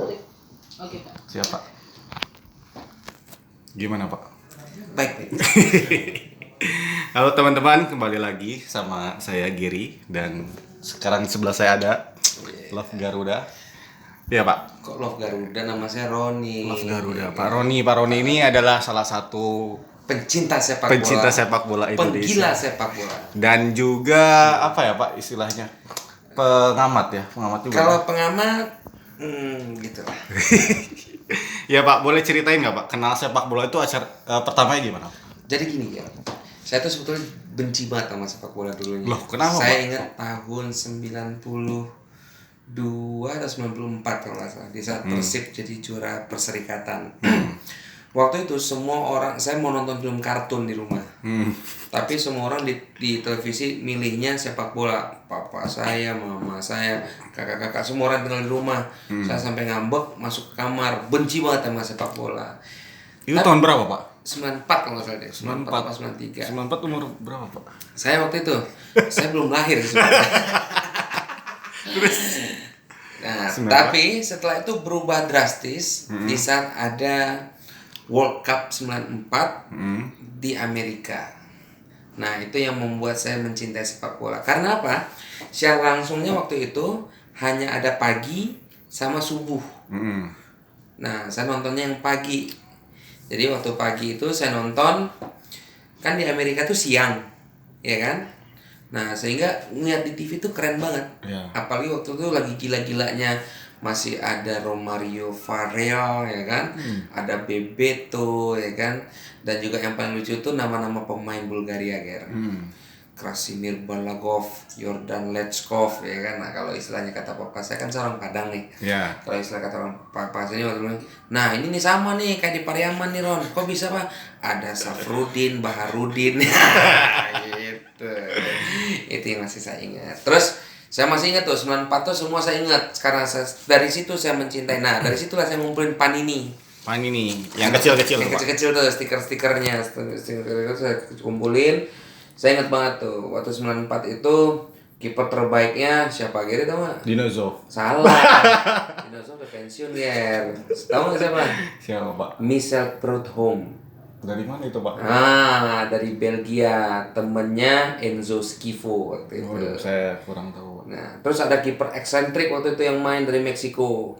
Oke, Pak. Siap, Pak. Gimana, Pak? Baik. Halo teman-teman, kembali lagi sama saya Giri dan sekarang di sebelah saya ada Love Garuda. Iya, Pak. Kok Love Garuda, nama saya Roni. Love Garuda. Pak Roni ini adalah salah satu Pencinta sepak bola Indonesia. Penggila sepak bola. Dan juga apa ya, Pak, istilahnya? Pengamat juga. Kalau pengamat gitu lah. Ya, Pak, boleh ceritain nggak, Pak? Kenal sepak bola itu pertamanya gimana? Jadi gini ya. Saya tuh sebetulnya benci banget sama sepak bola dulunya. Loh, kenapa, Saya Pak? ingat tahun 92 atau 94 kalau nggak salah. Di saat Persib jadi juara Perserikatan. Waktu itu semua orang, saya mau nonton film kartun di rumah. Tapi semua orang di televisi milihnya sepak bola. Papa saya, mama saya, kakak-kakak, semua orang tinggal di rumah. Saya sampai ngambek, masuk ke kamar, benci banget sama sepak bola. Itu tahun berapa, Pak? 94 kalau nggak salah deh, 94 atau 93. 94 umur berapa, Pak? Saya waktu itu, saya belum lahir sebenarnya. Nah, 94. tapi setelah itu berubah drastis di saat ada World Cup 94 di Amerika. Nah, itu yang membuat saya mencintai sepak bola. Karena apa? Secara langsungnya waktu itu hanya ada pagi sama subuh. Nah, saya nontonnya yang pagi. Jadi waktu pagi itu saya nonton, kan di Amerika tuh siang, ya kan? Nah, sehingga ngeliat di TV tuh keren banget. Ya. Apalagi waktu itu lagi gila-gilanya, masih ada Romario Varela, ya kan? Ada Bebeto, ya kan? Dan juga yang paling lucu tuh nama-nama pemain Bulgaria, Ger. Krasimir Balagov, Jordan Lechkov, ya kan? Nah, kalau istilahnya kata papa saya kan seorang Padang nih. Ya. Kalau istilah kata orang papa saya waktu itu, nah ini nih sama nih kayak di Pariaman nih Ron. Kok bisa, Pak? Ada Safrudin, Baharudin. Gitu. Itu yang masih saya ingat. Terus saya masih ingat tuh 94 tuh semua saya ingat. Karena dari situ saya mencintai. Nah, dari situlah saya ngumpulin Panini. Yang kecil-kecil, Yang Pak. kecil-kecil tuh stiker-stikernya. Stiker-stiker itu saya kumpulin. Saya ingat banget tuh waktu 94 itu kiper terbaiknya siapa, Gere tau gak? Dinosaur. Salah. Dinosaur udah pensiun, Ger. Tahu gak siapa? Siapa, Pak? Michel Prudhomme. Dari mana itu, Pak? Dari Belgia, temennya Enzo Schifo waktu itu. Waduh, saya kurang tahu, Pak. Nah, terus ada kiper eksentrik waktu itu yang main dari Meksiko.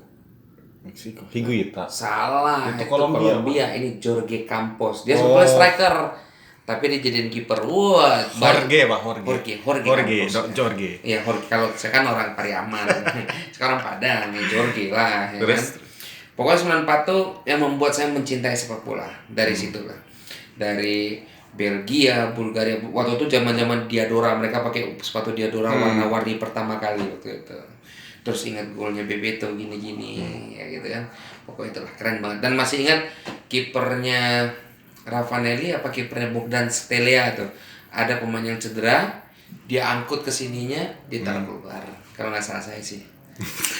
Meksiko. Higuita. Salah. Itu Kolombia. Ini Jorge Campos. Dia sebetulnya striker, tapi dia jadiin kiper. Wah, Jorge. Campos. Jorge. Iya, Jorge. Kalau saya kan orang Pariaman. Sekarang Padang, nih Jorge lah, ya Terus? kan? Pokoknya 94 tuh yang membuat saya mencintai sepak bola. Dari situ lah. Dari Belgia, Bulgaria. Waktu itu zaman-zaman Diadora, mereka pakai sepatu Diadora warna-warni pertama kali waktu itu. Terus ingat golnya Bebeto gini-gini, ya gitu kan. Pokoknya itulah keren banget. Dan masih ingat kipernya Ravanelli apa kipernya Bogdan Stelea tuh. Ada pemain yang cedera, dia angkut ke sininya, dia taruh keluar. Kalau nggak salah saya sih.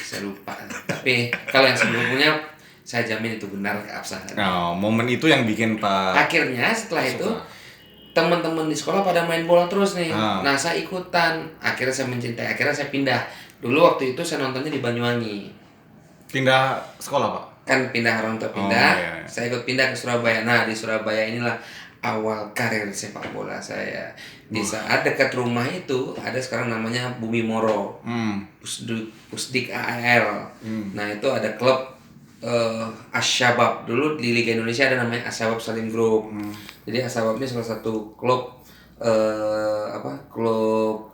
Saya lupa. Tapi kalau yang sebelumnya saya jamin itu benar keabsahan. Nah, momen itu yang bikin Pak Akhirnya setelah itu teman-teman di sekolah pada main bola terus nih. Nah, saya ikutan. Akhirnya saya mencintai. Akhirnya saya pindah. Dulu waktu itu saya nontonnya di Banyuwangi. pindah sekolah, Pak. Kan pindah orang tua pindah. Iya. Saya ikut pindah ke Surabaya. Nah, di Surabaya inilah awal karir sepak bola saya. Di saat dekat rumah itu ada sekarang namanya Bumi Moro. Pusdik AAL. Nah, itu ada klub Asyabab. Dulu di Liga Indonesia ada namanya Asyabab Salim Group. Jadi Asyabab ini salah satu klub klub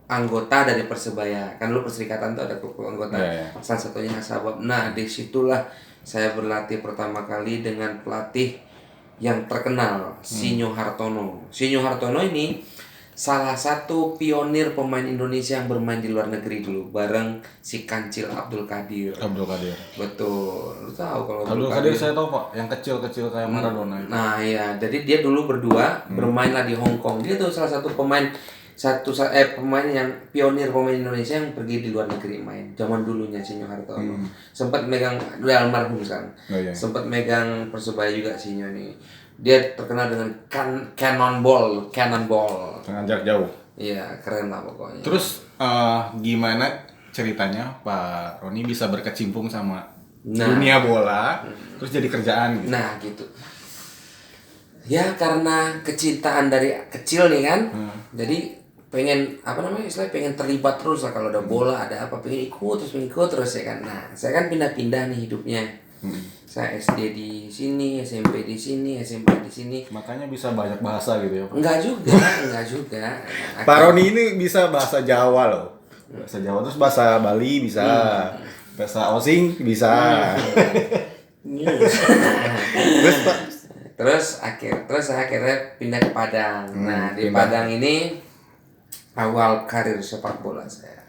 anggota dari Persebaya. Kan dulu Perserikatan tuh ada klub anggota. Salah satunya Asyabab. Nah, disitulah saya berlatih pertama kali dengan pelatih yang terkenal, Sinyo Hartono. Sinyo Hartono ini salah satu pionir pemain Indonesia yang bermain di luar negeri dulu bareng si Kancil Abdul Qadir. Betul. Lu tahu kalau Abdul Qadir saya tahu, Pak, yang kecil-kecil kayak Maradona itu. Nah, iya, jadi dia dulu berdua bermainlah di Hong Kong. Dia tuh salah satu pemain pemain yang pionir pemain Indonesia yang pergi di luar negeri main. Zaman dulunya Sinyo Hartono. Sempat megang, udah almarhum sekarang. Sempat megang Persebaya juga Sinyo nih. Dia terkenal dengan cannonball. Dengan jarak jauh. Iya, keren lah pokoknya. Terus gimana ceritanya Pak Roni bisa berkecimpung sama dunia bola terus jadi kerjaan gitu. Nah gitu. Ya karena kecintaan dari kecil nih kan, jadi pengen pengen terlibat terus lah kalau ada bola ada apa pengen ikut terus ya kan. Nah saya kan pindah-pindah nih hidupnya. Saya SD di sini, SMP di sini, SMP di sini. Makanya bisa banyak bahasa gitu ya. Enggak juga. Pak Roni ini bisa bahasa Jawa loh. Bahasa Jawa terus bahasa Bali bisa. Bahasa Osing bisa. Terus saya akhirnya pindah ke Padang. Nah, di Padang ini awal karir sepak bola saya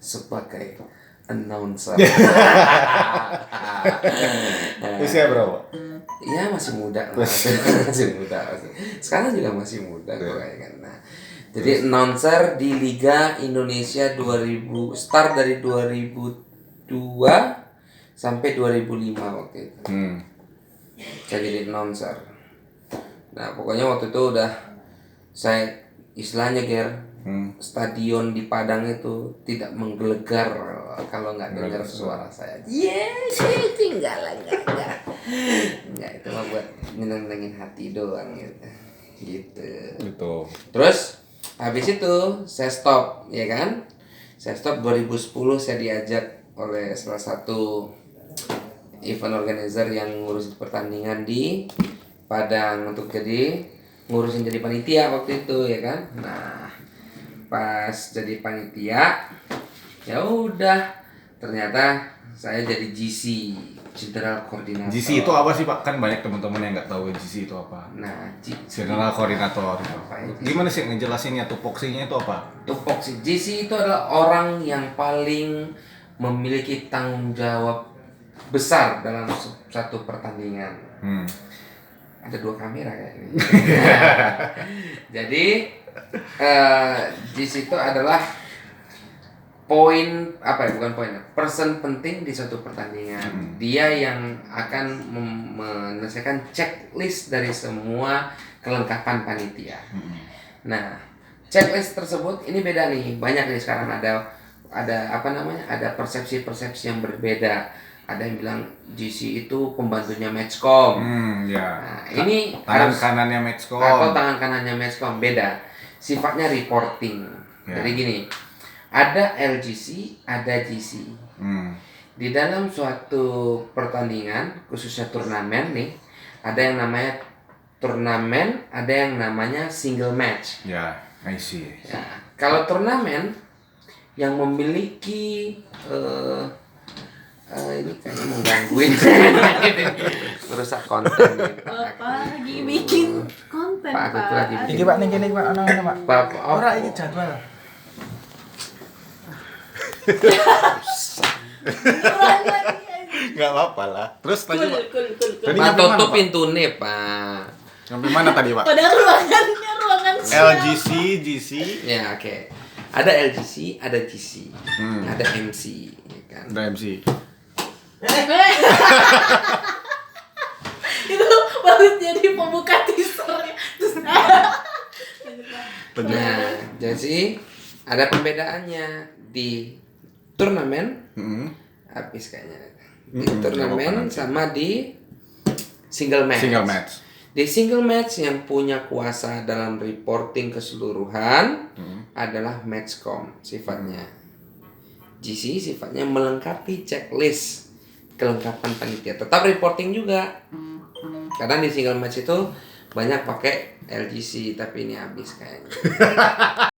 sebagai announcer. Usia berapa? Ya masih muda lah. Masih muda. Sekarang juga masih muda kok kan. Nah, jadi announcer di Liga Indonesia 2000 start dari 2002 sampai 2005 waktu itu. Saya jadi announcer. Nah, pokoknya waktu itu udah saya istilahnya stadion di Padang itu tidak menggelegar kalau nggak dengar suara saya. Enggak. Enggak, itu mah buat nyenengin hati doang gitu. Terus habis itu saya stop, ya kan? Saya stop 2010 saya diajak oleh salah satu event organizer yang ngurusin pertandingan di Padang untuk ngurusin jadi panitia waktu itu ya kan. Nah, pas jadi panitia ya udah ternyata saya jadi GC, General Coordinator. GC itu apa sih Pak? Kan banyak teman-teman yang nggak tahu GC itu apa. Nah, General Coordinator. Gimana sih ngejelasinnya tupoksinya itu apa? Tupoksi GC itu adalah orang yang paling memiliki tanggung jawab besar dalam satu pertandingan. Ada 2 kamera kayak ini. Jadi di situ adalah person penting di suatu pertandingan. Dia yang akan menyelesaikan checklist dari semua kelengkapan panitia. Nah, checklist tersebut ini beda nih. Banyak nih sekarang ada persepsi-persepsi yang berbeda. Ada yang bilang GC itu pembantunya Matchcom. Nah, ini tangan kanannya Matchcom. Atau tangan kanannya Matchcom, beda. Sifatnya reporting. Jadi gini, ada LGC, ada GC. Di dalam suatu pertandingan, khususnya turnamen nih, ada yang namanya turnamen, ada yang namanya single match. Ya, I see. Ya, kalau turnamen yang memiliki ini kayaknya menggangguin merusak konten gitu. Bapak lagi bikin konten, Pak, aku Pak. lagi bikin. Iki Pak ning kene Pak ono ngene Pak. Bapak, Ora iki jadwal. Ulang lagi. Nggak apa-apa lah. Terus tadi Pak. Kul. Tadi Pak, nyampe mana, tutup Pak? pintu nih, Pak. Sampai mana tadi Pak? Padahal ruangan LGC, GC. Ya, oke. Ada LGC, ada GC, ada MC, ya kan. Ada MC. Itu baru jadi pembuka teasernya. Terus Nah, jadi ada pembedaannya di turnamen. Habis kayaknya. Di turnamen sama di single match. Single match. Di single match yang punya kuasa dalam reporting keseluruhan adalah Matchcom sifatnya. GC sifatnya melengkapi checklist kelengkapan panitia. Tetap reporting juga. Karena di single match itu banyak pakai LGC, tapi ini habis kayaknya.